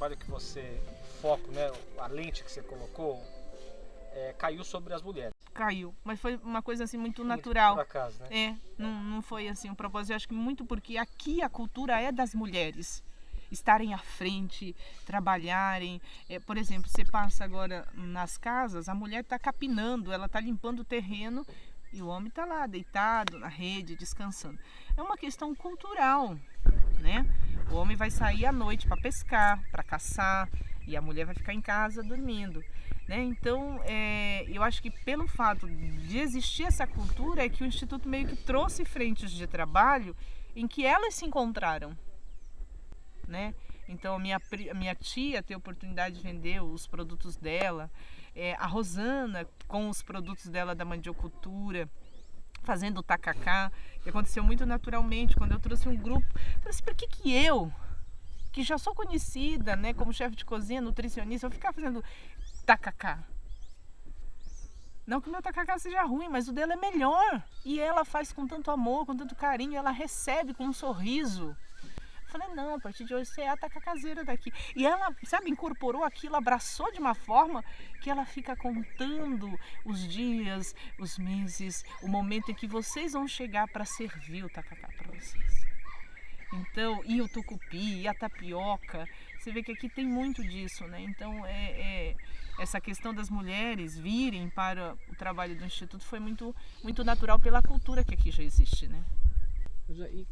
trabalho que você, foco, né, a lente que você colocou, caiu sobre as mulheres. Caiu, mas foi uma coisa assim muito natural. Por acaso, né? Não foi assim um propósito. Eu acho que muito porque aqui a cultura é das mulheres. Estarem à frente, trabalharem. Por exemplo, você passa agora nas casas, a mulher está capinando, ela está limpando o terreno e o homem está lá deitado na rede, descansando. É uma questão cultural, né? O homem vai sair à noite para pescar, para caçar, e a mulher vai ficar em casa dormindo. Né? Então, eu acho que pelo fato de existir essa cultura é que o Instituto meio que trouxe frentes de trabalho em que elas se encontraram. Né? Então, a minha tia tem a oportunidade de vender os produtos dela, a Rosana com os produtos dela da mandiocultura, fazendo o tacacá, que aconteceu muito naturalmente quando eu trouxe um grupo. Eu falei assim, por que eu, que já sou conhecida, né, como chefe de cozinha, nutricionista, eu ficar fazendo tacacá? Não que o meu tacacá seja ruim, mas o dela é melhor. E ela faz com tanto amor, com tanto carinho, ela recebe com um sorriso. Eu falei, não, a partir de hoje você é a tacacazeira daqui. E ela, sabe, incorporou aquilo, abraçou de uma forma que ela fica contando os dias, os meses, o momento em que vocês vão chegar para servir o tacacá para vocês. Então, e o tucupi, e a tapioca, você vê que aqui tem muito disso, né? Então, essa questão das mulheres virem para o trabalho do Instituto foi muito, muito natural pela cultura que aqui já existe, né? E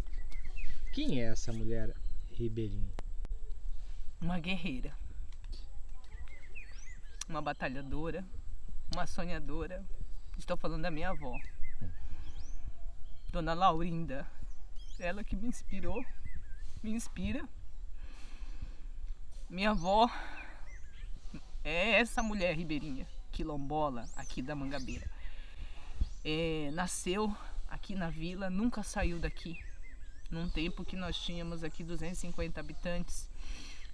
quem é essa mulher ribeirinha? Uma guerreira, uma batalhadora, uma sonhadora. Estou falando da minha avó, Dona Laurinda. Ela que me inspirou, me inspira. Minha avó é essa mulher ribeirinha, quilombola, aqui da Mangabeira. Nasceu aqui na vila, nunca saiu daqui. Num tempo que nós tínhamos aqui 250 habitantes,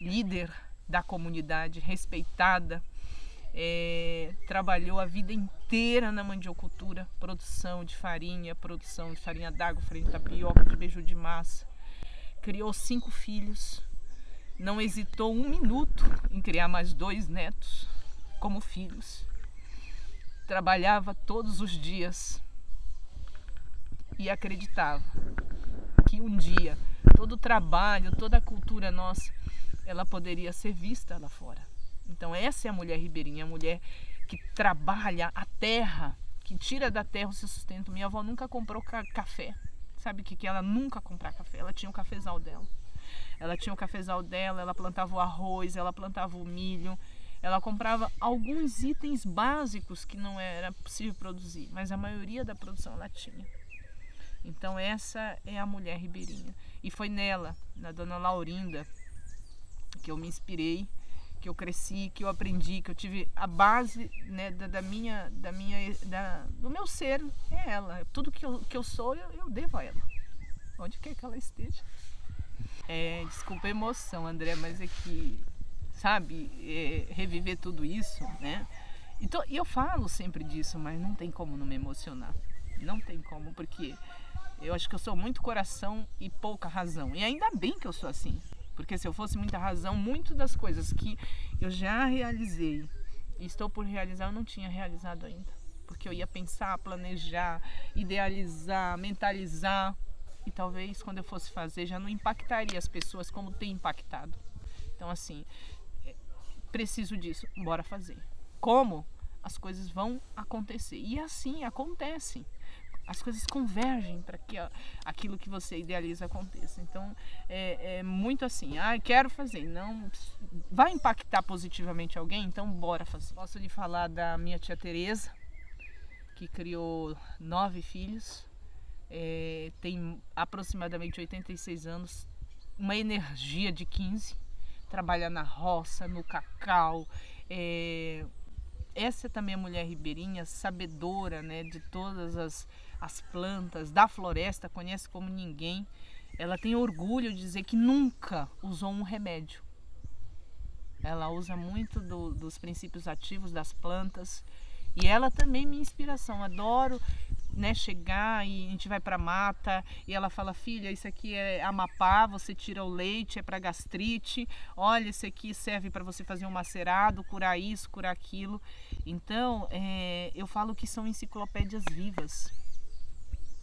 líder da comunidade, respeitada, trabalhou a vida inteira na mandiocultura, produção de farinha d'água, farinha de tapioca, de beiju de massa. Criou 5 filhos, não hesitou um minuto em criar mais 2 netos como filhos. Trabalhava todos os dias e acreditava que um dia todo o trabalho, toda a cultura nossa, ela poderia ser vista lá fora. Então essa é a mulher ribeirinha, a mulher que trabalha a terra, que tira da terra o seu sustento. Minha avó nunca comprou café. Sabe o que ela nunca comprava café? Ela tinha o cafezal dela. Ela plantava o arroz, ela plantava o milho. Ela comprava alguns itens básicos que não era possível produzir, mas a maioria da produção ela tinha. Então essa é a mulher ribeirinha. E foi nela, na Dona Laurinda, que eu me inspirei, que eu cresci, que eu aprendi, que eu tive a base, né, do meu ser, é ela. Tudo que eu sou, eu devo a ela, onde quer que ela esteja. Desculpa a emoção, André, mas é que, sabe, reviver tudo isso, né? E eu falo sempre disso, mas não tem como não me emocionar. Não tem como, porque eu acho que eu sou muito coração e pouca razão. E ainda bem que eu sou assim. Porque se eu fosse muita razão, muitas das coisas que eu já realizei e estou por realizar, eu não tinha realizado ainda. Porque eu ia pensar, planejar, idealizar, mentalizar. E talvez quando eu fosse fazer já não impactaria as pessoas como tem impactado. Então assim, preciso disso, bora fazer. Como? As coisas vão acontecer. E assim acontecem. As coisas convergem para que aquilo que você idealiza aconteça. Então, é muito assim, quero fazer. Não vai impactar positivamente alguém? Então, bora fazer. Posso lhe falar da minha tia Tereza, que criou 9 filhos, tem aproximadamente 86 anos, uma energia de 15, trabalha na roça, no cacau. Essa também é a mulher ribeirinha, sabedora, né, de todas as plantas da floresta, conhece como ninguém. Ela tem orgulho de dizer que nunca usou um remédio. Ela usa muito dos princípios ativos das plantas. E ela também é minha inspiração. Adoro né, chegar e a gente vai para mata e ela fala: filha, isso aqui é Amapá, você tira o leite, é para gastrite, olha, isso aqui serve para você fazer um macerado, curar isso, curar aquilo. Então, eu falo que são enciclopédias vivas,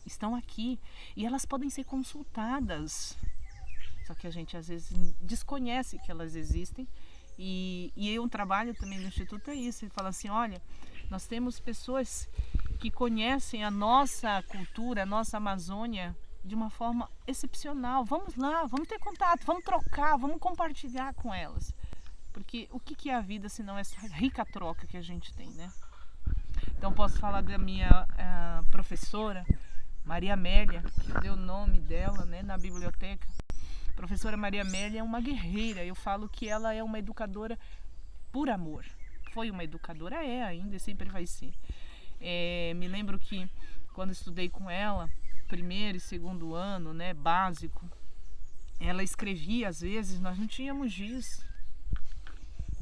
estão aqui e elas podem ser consultadas, só que a gente às vezes desconhece que elas existem. E um trabalho também do Instituto é isso, ele fala assim: olha, nós temos pessoas que conhecem a nossa cultura, a nossa Amazônia de uma forma excepcional. Vamos lá, vamos ter contato, vamos trocar, vamos compartilhar com elas. Porque o que é a vida se não essa rica troca que a gente tem, né? Então posso falar da minha professora, Maria Amélia, que deu o nome dela, né, na biblioteca. A professora Maria Amélia é uma guerreira. Eu falo que ela é uma educadora por amor. Foi uma educadora, é ainda e sempre vai ser. Me lembro que quando estudei com ela, primeiro e segundo ano, né, básico, ela escrevia, às vezes, nós não tínhamos giz.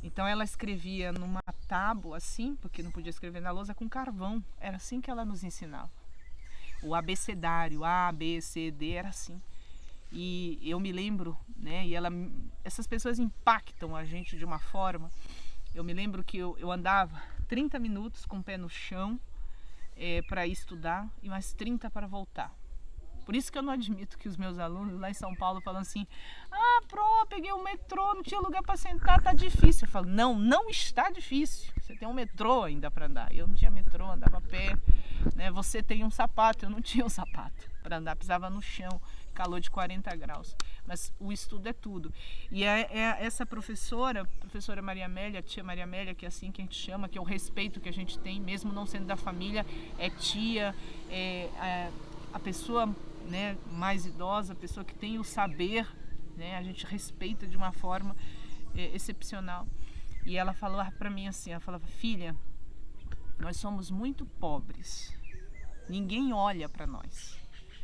Então ela escrevia numa tábua assim, porque não podia escrever na lousa, com carvão. Era assim que ela nos ensinava. O abecedário, A, B, C, D, era assim. E eu me lembro, né, e essas pessoas impactam a gente de uma forma. Eu me lembro que eu andava 30 minutos com o pé no chão para ir estudar e mais 30 para voltar. Por isso que eu não admito que os meus alunos lá em São Paulo falam assim: peguei o metrô, não tinha lugar para sentar, tá difícil. Eu falo: não está difícil. Você tem um metrô ainda para andar. Eu não tinha metrô, andava a pé. Né? Você tem um sapato, eu não tinha um sapato para andar, pisava no chão, calor de 40 graus. Mas o estudo é tudo. E essa professora Maria Amélia, tia Maria Amélia, que é assim que a gente chama, que é o respeito que a gente tem, mesmo não sendo da família, é tia, a pessoa, né, mais idosa, a pessoa que tem o saber, né, a gente respeita de uma forma excepcional. E ela falou para mim assim, ela falava: filha, nós somos muito pobres, ninguém olha para nós,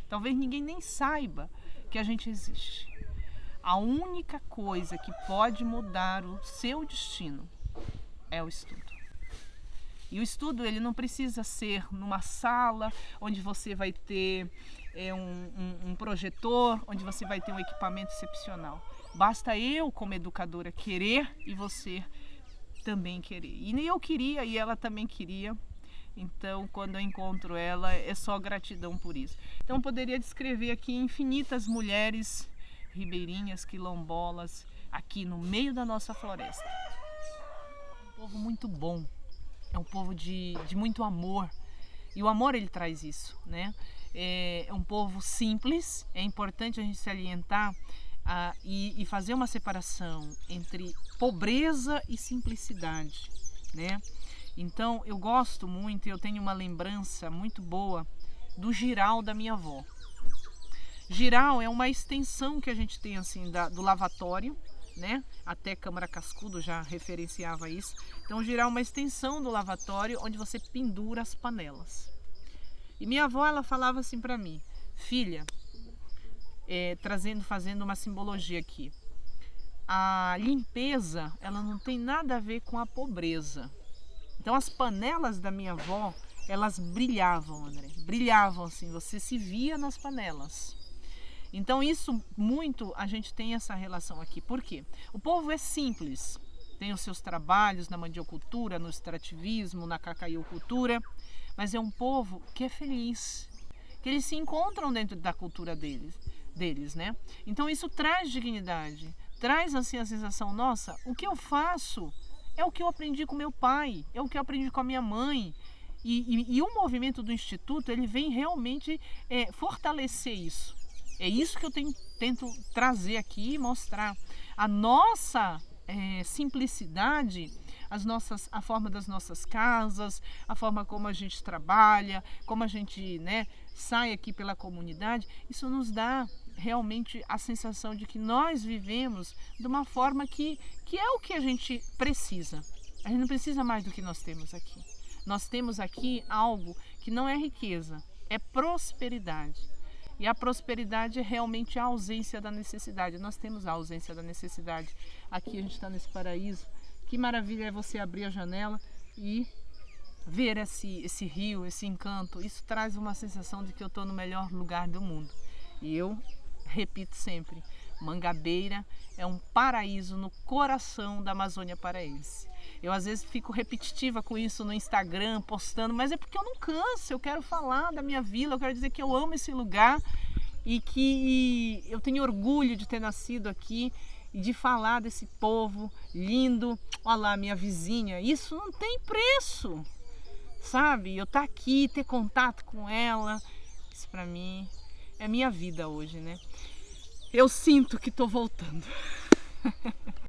talvez ninguém nem saiba que a gente existe. A única coisa que pode mudar o seu destino é o estudo. E o estudo, ele não precisa ser numa sala onde você vai ter um projetor, onde você vai ter um equipamento excepcional. Basta eu, como educadora, querer e você também querer. E eu queria e ela também queria. Então, quando eu encontro ela, é só gratidão por isso. Então, eu poderia descrever aqui infinitas mulheres ribeirinhas, quilombolas, aqui no meio da nossa floresta. Um povo muito bom, é um povo de muito amor. E o amor, ele traz isso, né? É um povo simples, é importante a gente se alientar e fazer uma separação entre pobreza e simplicidade, né? Então, eu gosto muito, eu tenho uma lembrança muito boa do giral da minha avó. Giral é uma extensão que a gente tem assim do lavatório, né? Até Câmara Cascudo já referenciava isso. Então, giral é uma extensão do lavatório onde você pendura as panelas. E minha avó, ela falava assim para mim: filha, fazendo uma simbologia aqui, a limpeza, ela não tem nada a ver com a pobreza. Então, as panelas da minha avó, elas brilhavam, André, brilhavam assim, você se via nas panelas. Então, isso muito a gente tem essa relação aqui. Por quê? O povo é simples, tem os seus trabalhos na mandiocultura, no extrativismo, na cacaicultura, mas é um povo que é feliz, que eles se encontram dentro da cultura deles, né? Então, isso traz dignidade, traz assim a sensação: nossa, o que eu faço é o que eu aprendi com meu pai, é o que eu aprendi com a minha mãe. E o movimento do Instituto, ele vem realmente fortalecer isso. É isso que eu tento trazer aqui e mostrar. A nossa simplicidade, a forma das nossas casas, a forma como a gente trabalha, como a gente, né, sai aqui pela comunidade, isso nos dá realmente a sensação de que nós vivemos de uma forma que é o que a gente precisa. A gente não precisa mais do que nós temos aqui. Nós temos aqui algo que não é riqueza, é prosperidade. E a prosperidade é realmente a ausência da necessidade. Nós temos a ausência da necessidade. Aqui a gente está nesse paraíso. Que maravilha é você abrir a janela e ver esse rio, esse encanto, isso traz uma sensação de que eu estou no melhor lugar do mundo. E eu repito sempre, Mangabeira é um paraíso no coração da Amazônia paraense. Eu às vezes fico repetitiva com isso no Instagram, postando, mas é porque eu não canso, eu quero falar da minha vila, eu quero dizer que eu amo esse lugar e que eu tenho orgulho de ter nascido aqui e de falar desse povo lindo. Olha lá, minha vizinha, isso não tem preço, sabe? Eu estar aqui, ter contato com ela, isso para mim é minha vida hoje, né? Eu sinto que estou voltando.